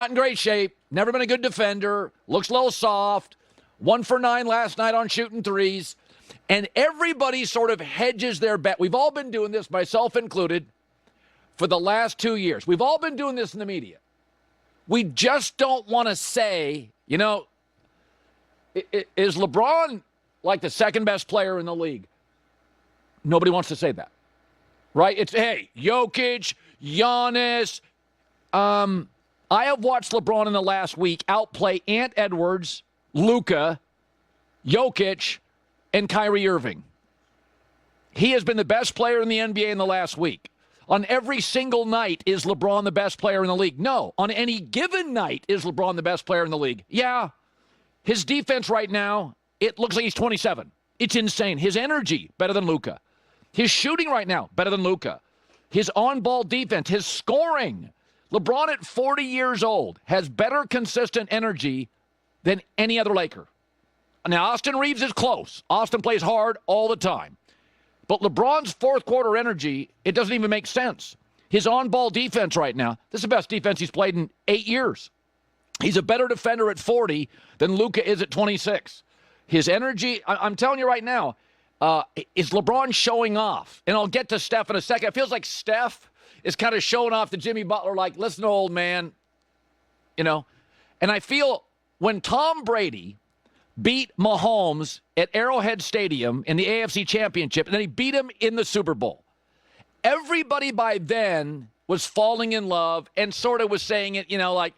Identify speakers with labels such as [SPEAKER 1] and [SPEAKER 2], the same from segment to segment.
[SPEAKER 1] Not in great shape. Never been a good defender. Looks a little soft. 1 for 9 last night on shooting threes. And everybody sort of hedges their bet. We've all been doing this, myself included, for the last 2 years. We've all been doing this in the media. We just don't want to say, is LeBron like the second best player in the league? Nobody wants to say that, right? It's, hey, Jokic, Giannis. I have watched LeBron in the last week outplay Ant Edwards, Luka, Jokic, and Kyrie Irving. He has been the best player in the NBA in the last week. On every single night, is LeBron the best player in the league? No. On any given night, is LeBron the best player in the league? Yeah. His defense right now, it looks like he's 27. It's insane. His energy, better than Luka. His shooting right now, better than Luka. His on-ball defense, his scoring. LeBron at 40 years old has better consistent energy than any other Laker. Now, Austin Reeves is close. Austin plays hard all the time. But LeBron's fourth quarter energy, it doesn't even make sense. His on-ball defense right now, this is the best defense he's played in 8 years. He's a better defender at 40 than Luka is at 26. His energy, I'm telling you right now, is LeBron showing off? And I'll get to Steph in a second. It feels like Steph is kind of showing off to Jimmy Butler like, listen, old man, And I feel when Tom Brady beat Mahomes at Arrowhead Stadium in the AFC Championship, and then he beat him in the Super Bowl, everybody by then was falling in love and sort of was saying it, like,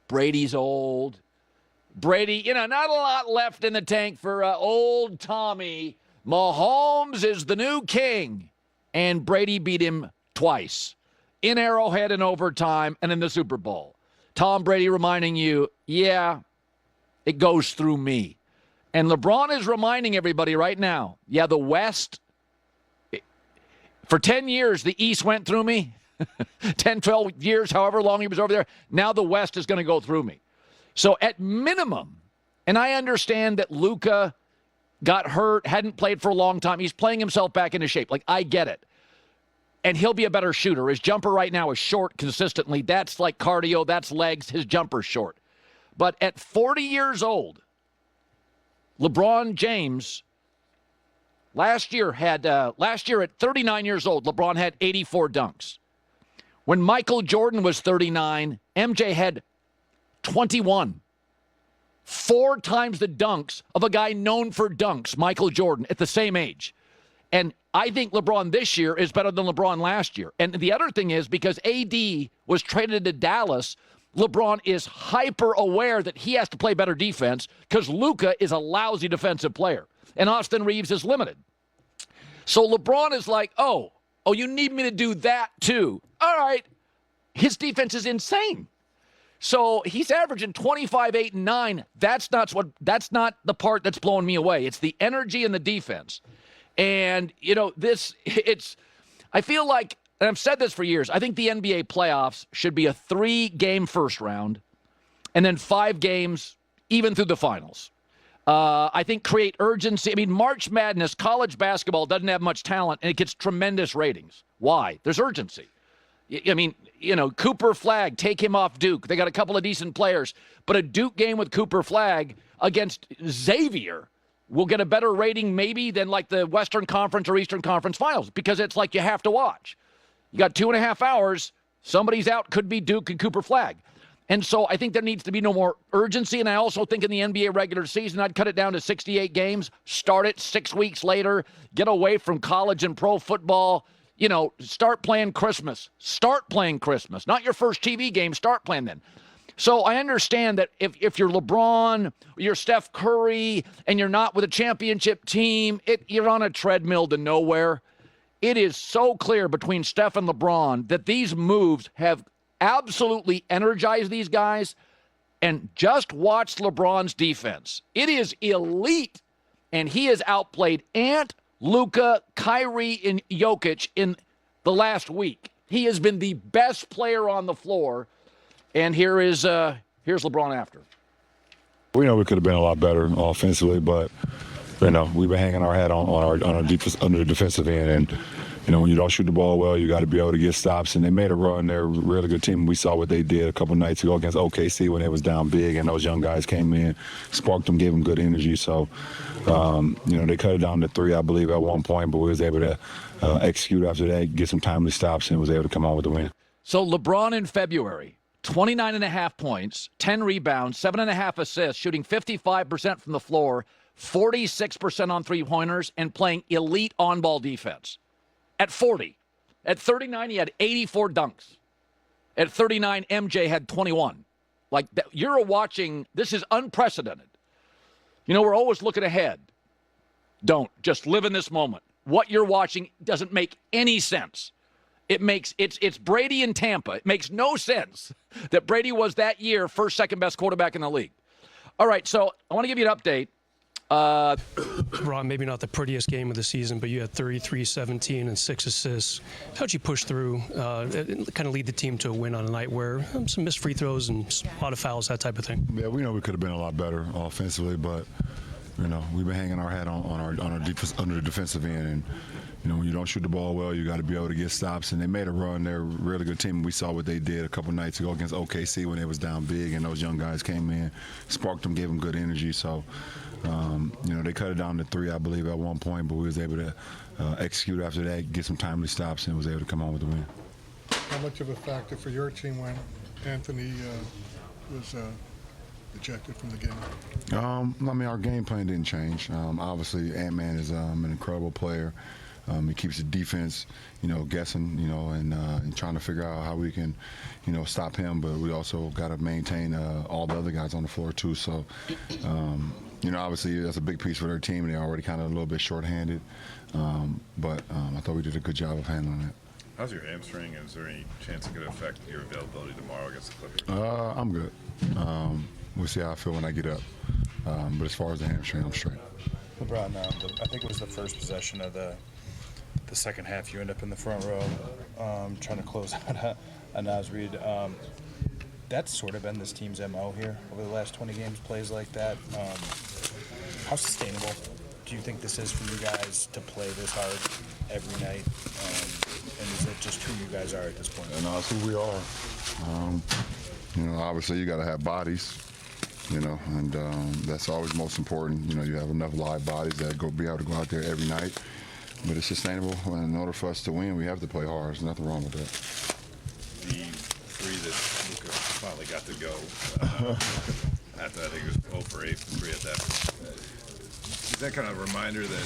[SPEAKER 1] Brady's old. Brady, not a lot left in the tank for old Tommy. Mahomes is the new king. And Brady beat him twice, in Arrowhead in overtime and in the Super Bowl. Tom Brady reminding you, yeah, it goes through me. And LeBron is reminding everybody right now, yeah, the West, for 10 years, the East went through me. 10, 12 years, however long he was over there. Now the West is going to go through me. So at minimum, and I understand that Luka got hurt, hadn't played for a long time. He's playing himself back into shape. Like, I get it. And he'll be a better shooter. His jumper right now is short consistently. That's like cardio. That's legs. His jumper's short. But at 40 years old, LeBron James last year at 39 years old, LeBron had 84 dunks. When Michael Jordan was 39, MJ had 21. 4 times the dunks of a guy known for dunks, Michael Jordan, at the same age. And I think LeBron this year is better than LeBron last year. And the other thing is, because AD was traded to Dallas, LeBron is hyper aware that he has to play better defense because Luka is a lousy defensive player. And Austin Reeves is limited. So LeBron is like, oh, you need me to do that too. All right. His defense is insane. So he's averaging 25, 8, and 9. That's not the part that's blowing me away. It's the energy and the defense. And, I feel like, and I've said this for years, I think the NBA playoffs should be a 3-game first round and then 5 games even through the finals. I think create urgency. I mean, March Madness, college basketball doesn't have much talent, and it gets tremendous ratings. Why? There's urgency. I mean, Cooper Flagg, take him off Duke. They got a couple of decent players. But a Duke game with Cooper Flagg against Xavier will get a better rating maybe than like the Western Conference or Eastern Conference finals, because it's like you have to watch. You got 2.5 hours. Somebody's out. Could be Duke and Cooper Flagg. And so I think there needs to be no more urgency. And I also think in the NBA regular season, I'd cut it down to 68 games, start it 6 weeks later, get away from college and pro football. Start playing Christmas. Start playing Christmas. Not your first TV game. Start playing then. So I understand that if you're LeBron, you're Steph Curry, and you're not with a championship team, you're on a treadmill to nowhere. It is so clear between Steph and LeBron that these moves have absolutely energized these guys. And just watch LeBron's defense. It is elite, and he has outplayed Ant, Luka, Kyrie, and Jokic in the last week. He has been the best player on the floor. And here's LeBron after.
[SPEAKER 2] We know we could have been a lot better offensively, but we've been hanging our hat on the defensive end, and when you don't shoot the ball well, you got to be able to get stops. And they made a run. They're a really good team. We saw what they did a couple nights ago against OKC when they was down big, and those young guys came in, sparked them, gave them good energy. So, they cut it down to 3, I believe, at one point, but we was able to execute after that, get some timely stops, and was able to come on with the win.
[SPEAKER 1] So LeBron in February, 29.5 points, 10 rebounds, 7.5 assists, shooting 55% from the floor, 46% on three-pointers, and playing elite on-ball defense. At 40. At 39, he had 84 dunks. At 39, MJ had 21. Like, you're watching, this is unprecedented. We're always looking ahead. Don't. Just live in this moment. What you're watching doesn't make any sense. It's Brady in Tampa. It makes no sense that Brady was that year first, second best quarterback in the league. All right, so I want to give you an update.
[SPEAKER 3] Ron, maybe not the prettiest game of the season, but you had 33, 17, and 6 assists. How'd you push through, kind of lead the team to a win on a night where some missed free throws and a lot of fouls, that type of thing?
[SPEAKER 2] Yeah, we know we could have been a lot better offensively, but we've been hanging our hat on our under the defensive end, and when you don't shoot the ball well, you got to be able to get stops. And they made a run. They're a really good team. We saw what they did a couple nights ago against OKC when they was down big, and those young guys came in, sparked them, gave them good energy. So, they cut it down to 3, I believe, at one point, but we was able to execute after that, get some timely stops, and was able to come on with the win.
[SPEAKER 4] How much of a factor for your team when Anthony was ejected from the game?
[SPEAKER 2] Our game plan didn't change. Obviously, Ant-Man is an incredible player. He keeps the defense, guessing, and trying to figure out how we can, stop him. But we also got to maintain all the other guys on the floor too. So, obviously that's a big piece for their team. They're already kind of a little bit shorthanded. But I thought we did a good job of handling it.
[SPEAKER 5] How's your hamstring, and is there any chance it could affect your availability tomorrow against the Clippers?
[SPEAKER 2] I'm good. We'll see how I feel when I get up. But as far as the hamstring, I'm straight.
[SPEAKER 6] LeBron, I think it was the first possession of the second half. You end up in the front row trying to close out a Naz Reid. That's sort of been this team's MO here over the last 20 games, plays like that. How sustainable do you think this is for you guys to play this hard every night? And is it just who you guys are at this point?
[SPEAKER 2] No, it's who we are. Obviously you got to have bodies, and that's always most important. You have enough live bodies that be able to go out there every night. But it's sustainable, and in order for us to win, we have to play hard. There's nothing wrong with that.
[SPEAKER 5] The 3 that Luka finally got to go, after I think it was 0 for 8 from 3 at that point. Is that kind of a reminder that,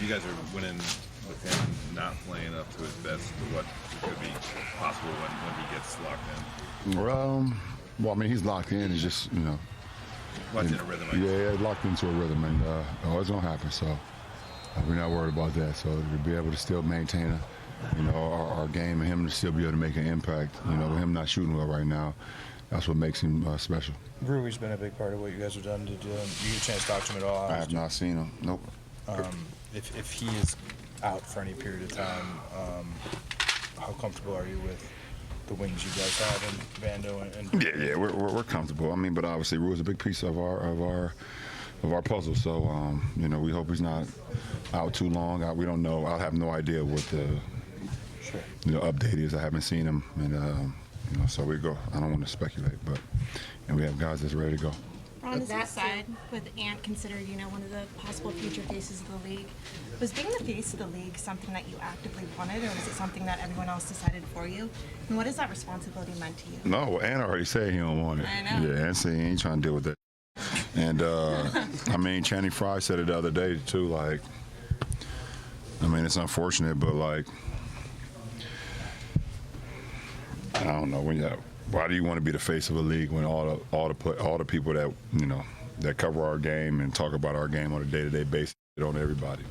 [SPEAKER 5] you guys are winning with him not playing up to his best to what could be possible when he gets locked in?
[SPEAKER 2] He's locked in. It's just,
[SPEAKER 5] Locked in a rhythm.
[SPEAKER 2] Locked into a rhythm, and it's gonna happen. So we're not worried about that. So to be able to still maintain, our game, and him to still be able to make an impact. With him not shooting well right now, that's what makes him special.
[SPEAKER 6] Rui's been a big part of what you guys have done. Did you get a chance to talk to him at all?
[SPEAKER 2] I have not seen him. Nope.
[SPEAKER 6] If he is out for any period of time, how comfortable are you with the wings you guys have in Vando?
[SPEAKER 2] Yeah, we're comfortable. But obviously Rui is a big piece of our puzzle. So we hope he's not out too long. We don't know. I have no idea what the update is. I haven't seen him, and so we go. I don't want to speculate, and we have guys that's ready to go.
[SPEAKER 7] On that side, with Ant considered, one of the possible future faces of the league, was being the face of the league something that you actively wanted, or was it something that everyone else decided for you? And what has that responsibility meant to you?
[SPEAKER 2] No, Ant already said he don't want it.
[SPEAKER 7] I know.
[SPEAKER 2] Yeah, Ant said he ain't trying to deal with that. And Channing Frye said it the other day too. It's unfortunate, but I don't know why do you want to be the face of a league when all the people that that cover our game and talk about our game on a day-to-day basis on everybody?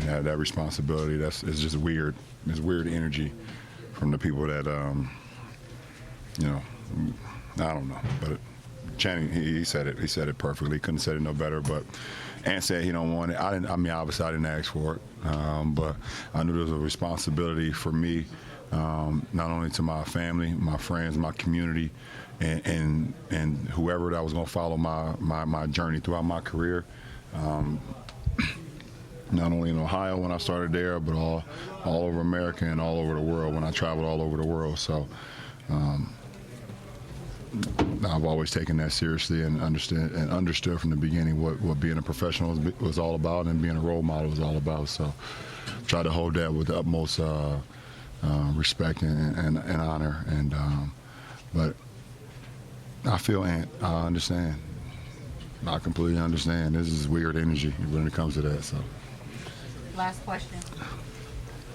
[SPEAKER 2] That responsibility, it's just weird. It's weird energy from the people that I don't know, but Channing, he said it. He said it perfectly. He couldn't have said it no better. But Ant said he don't want it. Obviously I didn't ask for it, but I knew there was a responsibility for me, not only to my family, my friends, my community, and whoever that was going to follow my journey throughout my career. not only in Ohio when I started there, but all over America and all over the world when I traveled all over the world. So I've always taken that seriously and understood from the beginning what being a professional was all about and being a role model was all about. So try to hold that with the utmost respect and honor. And but I feel Ant. I understand. I completely understand. This is weird energy when it comes to that. So.
[SPEAKER 8] Last question.